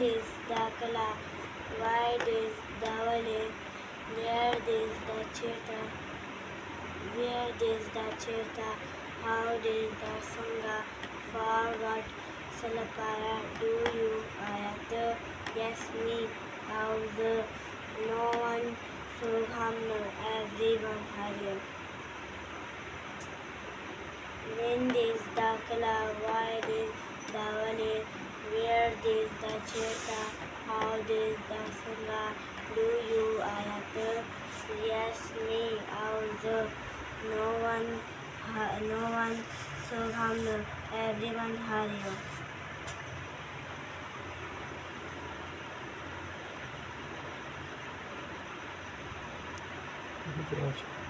is the kala? Wide is the valley. Where is the cheetah? Where is the cheetah? How is the sanga? For what salapaya do you ayat? Yes, me. How the no one subhamna everyone hurry. Wind is the color, wide is the valley, where is the cheetah, how is the sanga, do you ayat? Yes, me, also, no one, subhamna, everyone hurry. Thank you for watching.